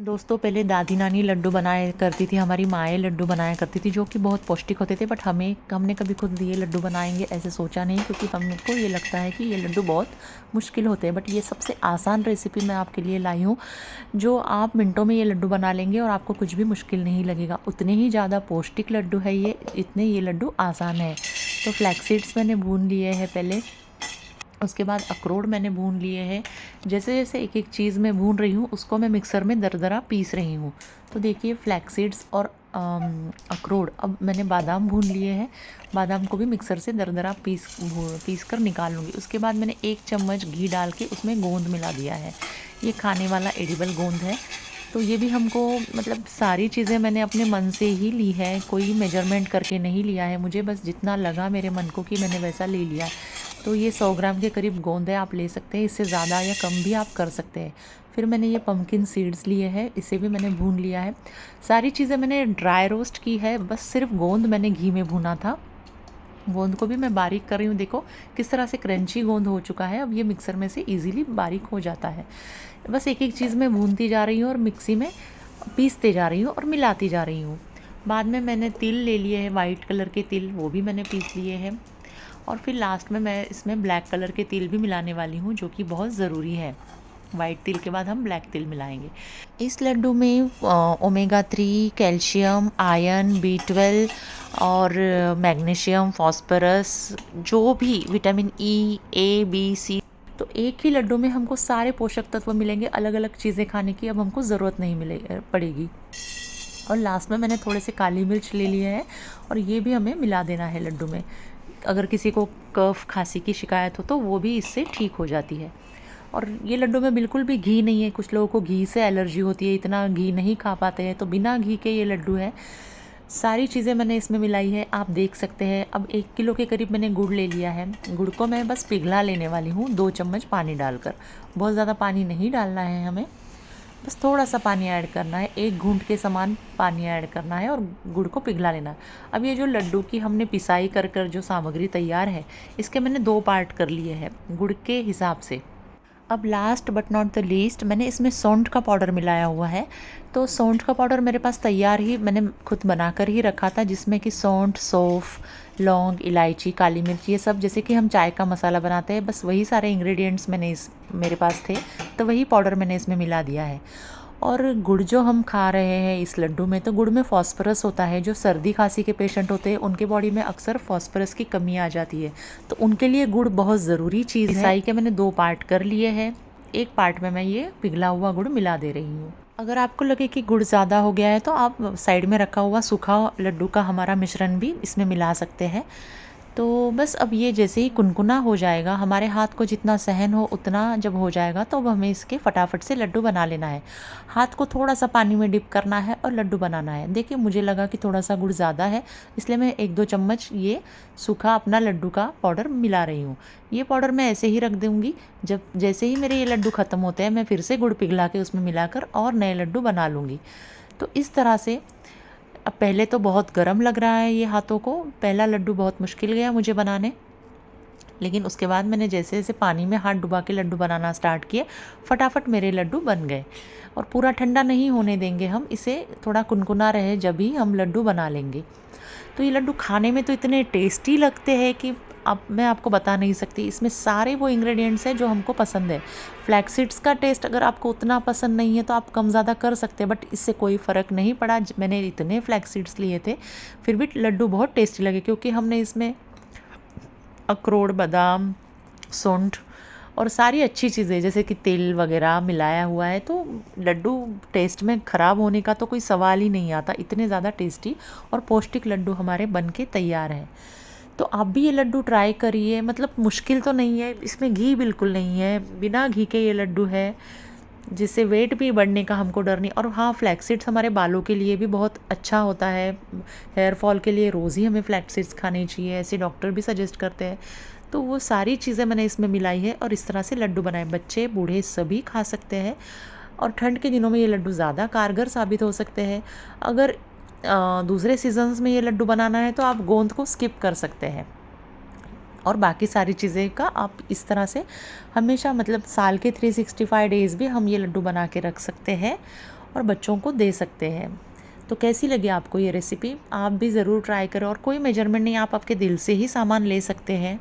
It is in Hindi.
दोस्तों पहले दादी नानी लड्डू बनाया करती थी, हमारी माएँ लड्डू बनाया करती थी जो कि बहुत पौष्टिक होते थे। बट हमने कभी खुद ये लड्डू बनाएंगे ऐसे सोचा नहीं, क्योंकि हमको ये लगता है कि ये लड्डू बहुत मुश्किल होते हैं। बट ये सबसे आसान रेसिपी मैं आपके लिए लाई हूँ, जो आप मिनटों में ये लड्डू बना लेंगे और आपको कुछ भी मुश्किल नहीं लगेगा। उतने ही ज़्यादा पौष्टिक लड्डू है ये, इतने ये लड्डू आसान है। तो फ्लैक्स सीड्स मैंने भून लिए हैं पहले, उसके बाद अखरोट मैंने भून लिए हैं। जैसे जैसे एक एक चीज़ मैं भून रही हूँ उसको मैं मिक्सर में दरदरा पीस रही हूँ। तो देखिए फ्लैक्स सीड्स और अखरोट, अब मैंने बादाम भून लिए हैं, बादाम को भी मिक्सर से दरदरा पीस कर निकाल लूँगी। उसके बाद मैंने 1 चम्मच घी डाल के उसमें गोंद मिला दिया है। ये खाने वाला एडिबल गोंद है। तो ये भी हमको मतलब सारी चीज़ें मैंने अपने मन से ही ली है, कोई मेजरमेंट करके नहीं लिया है। मुझे बस जितना लगा मेरे मन को कि मैंने वैसा ले लिया। तो ये 100 ग्राम के करीब गोंद है, आप ले सकते हैं, इससे ज़्यादा या कम भी आप कर सकते हैं। फिर मैंने ये पम्पकिन सीड्स लिए हैं, इसे भी मैंने भून लिया है। सारी चीज़ें मैंने ड्राई रोस्ट की है, बस सिर्फ गोंद मैंने घी में भूना था। गोंद को भी मैं बारीक कर रही हूँ, देखो किस तरह से क्रंची गोंद हो चुका है। अब ये मिक्सर में से इजीली बारीक हो जाता है। बस एक एक चीज़ मैं भूनती जा रही हूँ और मिक्सी में पीसते जा रही हूँ और मिलाती जा रही हूँ। बाद में मैंने तिल ले लिए हैं, वाइट कलर के तिल, वो भी मैंने पीस लिए हैं। और फिर लास्ट में मैं इसमें ब्लैक कलर के तिल भी मिलाने वाली हूँ, जो कि बहुत ज़रूरी है। वाइट तिल के बाद हम ब्लैक तिल मिलाएंगे। इस लड्डू में ओमेगा 3, कैल्शियम, आयरन, B12 और मैग्नीशियम, फास्फोरस, जो भी vitamin E, A, B, C, तो एक ही लड्डू में हमको सारे पोषक तत्व मिलेंगे। अलग अलग चीज़ें खाने की अब हमको ज़रूरत नहीं पड़ेगी। और लास्ट में मैंने थोड़े से काली मिर्च ले लिए हैं और ये भी हमें मिला देना है लड्डू में। अगर किसी को कफ खांसी की शिकायत हो तो वो भी इससे ठीक हो जाती है। और ये लड्डू में बिल्कुल भी घी नहीं है, कुछ लोगों को घी से एलर्जी होती है, इतना घी नहीं खा पाते हैं, तो बिना घी के ये लड्डू है। सारी चीज़ें मैंने इसमें मिलाई है, आप देख सकते हैं। अब 1 किलो के करीब मैंने गुड़ ले लिया है। गुड़ को मैं बस पिघला लेने वाली हूँ 2 चम्मच पानी डालकर। बहुत ज़्यादा पानी नहीं डालना है हमें, बस थोड़ा सा पानी ऐड करना है, 1 घूंट के समान पानी ऐड करना है और गुड़ को पिघला लेना है। अब ये जो लड्डू की हमने पिसाई कर कर जो सामग्री तैयार है, इसके मैंने 2 पार्ट कर लिए हैं गुड़ के हिसाब से। अब last but not the least, मैंने इसमें सौंठ का पाउडर मिलाया हुआ है। तो सौंठ का पाउडर मेरे पास तैयार ही मैंने खुद बनाकर ही रखा था, जिसमें कि सौंठ, सौंफ, लौंग, इलायची, काली मिर्च, ये सब जैसे कि हम चाय का मसाला बनाते हैं, बस वही सारे इंग्रेडिएंट्स मेरे पास थे, तो वही पाउडर मैंने इसमें मिला दिया है। और गुड़ जो हम खा रहे हैं इस लड्डू में, तो गुड़ में फॉस्फोरस होता है। जो सर्दी खांसी के पेशेंट होते हैं उनके बॉडी में अक्सर फॉस्फोरस की कमी आ जाती है, तो उनके लिए गुड़ बहुत ज़रूरी चीज़ है। पिसाई के मैंने 2 पार्ट कर लिए हैं, 1 पार्ट में मैं ये पिघला हुआ गुड़ मिला दे रही हूँ। अगर आपको लगे कि गुड़ ज़्यादा हो गया है तो आप साइड में रखा हुआ सूखा लड्डू का हमारा मिश्रण भी इसमें मिला सकते हैं। तो बस अब ये जैसे ही कुनकुना हो जाएगा, हमारे हाथ को जितना सहन हो उतना जब हो जाएगा, तो अब हमें इसके फटाफट से लड्डू बना लेना है। हाथ को थोड़ा सा पानी में डिप करना है और लड्डू बनाना है। देखिए मुझे लगा कि थोड़ा सा गुड़ ज़्यादा है, इसलिए मैं 1-2 चम्मच ये सूखा अपना लड्डू का पाउडर मिला रही हूँ। ये पाउडर मैं ऐसे ही रख दूँगी, जब जैसे ही मेरे ये लड्डू ख़त्म होते हैं मैं फिर से गुड़ पिघला के उसमें मिलाकर और नए लड्डू बना लूँगी। तो इस तरह से अब पहले तो बहुत गर्म लग रहा है ये हाथों को, पहला लड्डू बहुत मुश्किल गया मुझे बनाने, लेकिन उसके बाद मैंने जैसे जैसे पानी में हाथ डुबा के लड्डू बनाना स्टार्ट किए, फटाफट मेरे लड्डू बन गए। और पूरा ठंडा नहीं होने देंगे हम इसे, थोड़ा कुनकुना रहे जब ही हम लड्डू बना लेंगे। तो ये लड्डू खाने में तो इतने टेस्टी लगते हैं कि अब मैं आपको बता नहीं सकती। इसमें सारे वो इंग्रेडिएंट्स हैं जो हमको पसंद है। फ्लैक्स सीड्स का टेस्ट अगर आपको उतना पसंद नहीं है तो आप कम ज़्यादा कर सकते हैं, बट इससे कोई फ़र्क नहीं पड़ा। मैंने इतने फ्लैक्स सीड्स लिए थे, फिर भी लड्डू बहुत टेस्टी लगे, क्योंकि हमने इसमें अखरोट, बादाम, सौंठ और सारी अच्छी चीज़ें जैसे कि तिल वगैरह मिलाया हुआ है। तो लड्डू टेस्ट में ख़राब होने का तो कोई सवाल ही नहीं आता। इतने ज़्यादा टेस्टी और पौष्टिक लड्डू हमारे बन के तैयार हैं। तो आप भी ये लड्डू ट्राई करिए, मतलब मुश्किल तो नहीं है, इसमें घी बिल्कुल नहीं है, बिना घी के ये लड्डू है, जिससे वेट भी बढ़ने का हमको डर नहीं। और हाँ, फ्लैक्स सीड्स हमारे बालों के लिए भी बहुत अच्छा होता है। हेयर फॉल के लिए रोज़ ही हमें फ्लैक्स सीड्स खानी चाहिए, ऐसे डॉक्टर भी सजेस्ट करते हैं। तो वो सारी चीज़ें मैंने इसमें मिलाई है और इस तरह से लड्डू बनाए, बच्चे बूढ़े सभी खा सकते हैं। और ठंड के दिनों में ये लड्डू ज़्यादा कारगर साबित हो सकते हैं। अगर दूसरे सीजन्स में ये लड्डू बनाना है तो आप गोंद को स्किप कर सकते हैं, और बाकी सारी चीज़ें का आप इस तरह से हमेशा, मतलब साल के 365 डेज़ भी हम ये लड्डू बना के रख सकते हैं। और बच्चों को दे सकते हैं। तो कैसी लगी आपको ये रेसिपी? आप भी ज़रूर ट्राई करें और कोई मेजरमेंट नहीं, आप आपके दिल से ही सामान ले सकते हैं।